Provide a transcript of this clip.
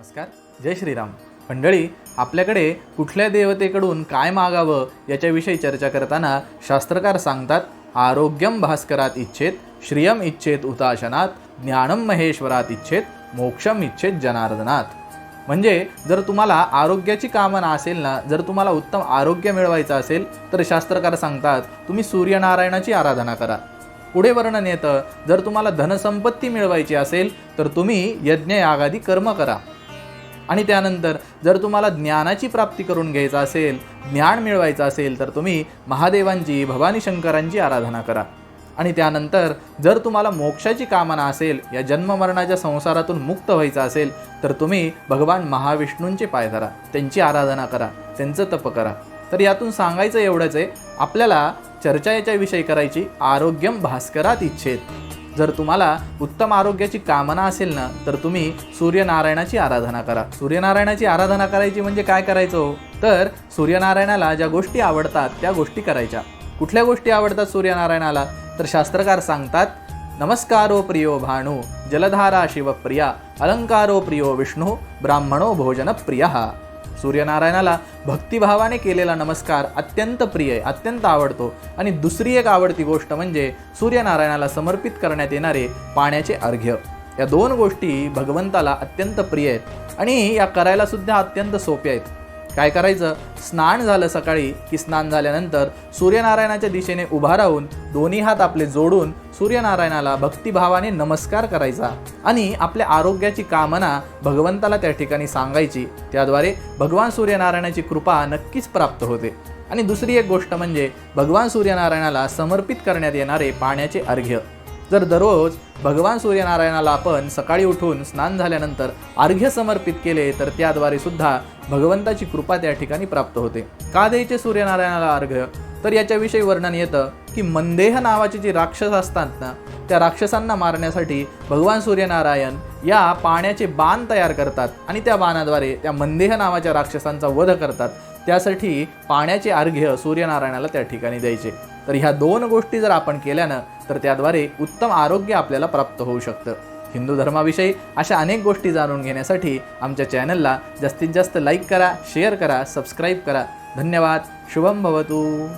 नमस्कार, जय श्रीराम मंडळी. आपल्याकडे कुठल्या देवतेकडून काय मागावं याच्याविषयी चर्चा करताना शास्त्रकार सांगतात, आरोग्यम भास्करात इच्छेत, श्रियम इच्छेत उताशनात, ज्ञानम महेश्वरात इच्छेत, मोक्षम इच्छेत जनार्दनात. म्हणजे जर तुम्हाला आरोग्याची कामना असेल ना, जर तुम्हाला उत्तम आरोग्य मिळवायचं असेल तर शास्त्रकार सांगतात तुम्ही सूर्यनारायणाची आराधना करा. पुढे वर्णन येतं, जर तुम्हाला धनसंपत्ती मिळवायची असेल तर तुम्ही यज्ञ यागादी कर्म करा. आणि त्यानंतर जर तुम्हाला ज्ञानाची प्राप्ती करून घ्यायचं असेल, ज्ञान मिळवायचं असेल तर तुम्ही महादेवांची, भवानी शंकरांची आराधना करा. आणि त्यानंतर जर तुम्हाला मोक्षाची कामना असेल, या जन्ममरणाच्या संसारातून मुक्त व्हायचं असेल तर तुम्ही भगवान महाविष्णूंचे पाय धरा, त्यांची आराधना करा, त्यांचं तप करा. तर यातून सांगायचं एवढंच आहे, आपल्याला चर्चा याच्याविषयी करायची, आरोग्यम भास्करात इच्छेत. जर तुम्हाला उत्तम आरोग्याची कामना असेल ना तर तुम्ही सूर्यनारायणाची आराधना करा. सूर्यनारायणाची आराधना करायची म्हणजे काय करायचं, तर सूर्यनारायणाला ज्या गोष्टी आवडतात त्या गोष्टी करायच्या. कुठल्या गोष्टी आवडतात सूर्यनारायणाला, तर शास्त्रकार सांगतात, नमस्कारो प्रियो भानू, जलधारा शिवप्रिया, अलंकारो प्रियो विष्णू, ब्राह्मणो भोजन प्रिय. सूर्यनारायणाला भक्तिभावाने केलेला नमस्कार अत्यंत प्रिय आहे, अत्यंत आवडतो. आणि दुसरी एक आवडती गोष्ट म्हणजे सूर्यनारायणाला समर्पित करण्यात येणारे पाण्याचे अर्घ्य. या दोन गोष्टी भगवंताला अत्यंत प्रिय आहेत आणि या करायला सुद्धा अत्यंत सोप्या आहेत. काय करायचं, स्नान झालं सकाळी की स्नान झाल्यानंतर सूर्यनारायणाच्या दिशेने उभा राहून दोन्ही हात आपले जोडून सूर्यनारायणाला भक्तिभावाने नमस्कार करायचा आणि आपल्या आरोग्याची कामना भगवंताला त्या ठिकाणी सांगायची. त्याद्वारे भगवान सूर्यनारायणाची कृपा नक्कीच प्राप्त होते. आणि दुसरी एक गोष्ट म्हणजे भगवान सूर्यनारायणाला समर्पित करण्यात येणारे पाण्याचे अर्घ्य. जर दररोज भगवान सूर्यनारायणाला आपण सकाळी उठून स्नान झाल्यानंतर अर्घ्य समर्पित केले तर त्याद्वारे सुद्धा भगवंताची कृपा त्या ठिकाणी प्राप्त होते. का द्यायचे सूर्यनारायणाला अर्घ्य, तर याच्याविषयी वर्णन येतं की मंदेह नावाचे जे राक्षस असतात ना, त्या राक्षसांना मारण्यासाठी भगवान सूर्यनारायण या पाण्याचे बाण तयार करतात आणि त्या बाणाद्वारे त्या मंदेह नावाच्या राक्षसांचा वध करतात. त्यासाठी पाण्याचे अर्घ्य सूर्यनारायणाला त्या ठिकाणी द्यायचे. तर ह्या दोन गोष्टी जर आपण केल्यानं तर त्याद्वारे उत्तम आरोग्य आपल्याला प्राप्त होऊ शकतं. हिंदू धर्माविषयी अशा अनेक गोष्टी जाणून घेण्यासाठी आमच्या चॅनलला जास्तीत जास्त लाईक करा, शेअर करा, सबस्क्राईब करा. धन्यवाद. शुभम भवतु.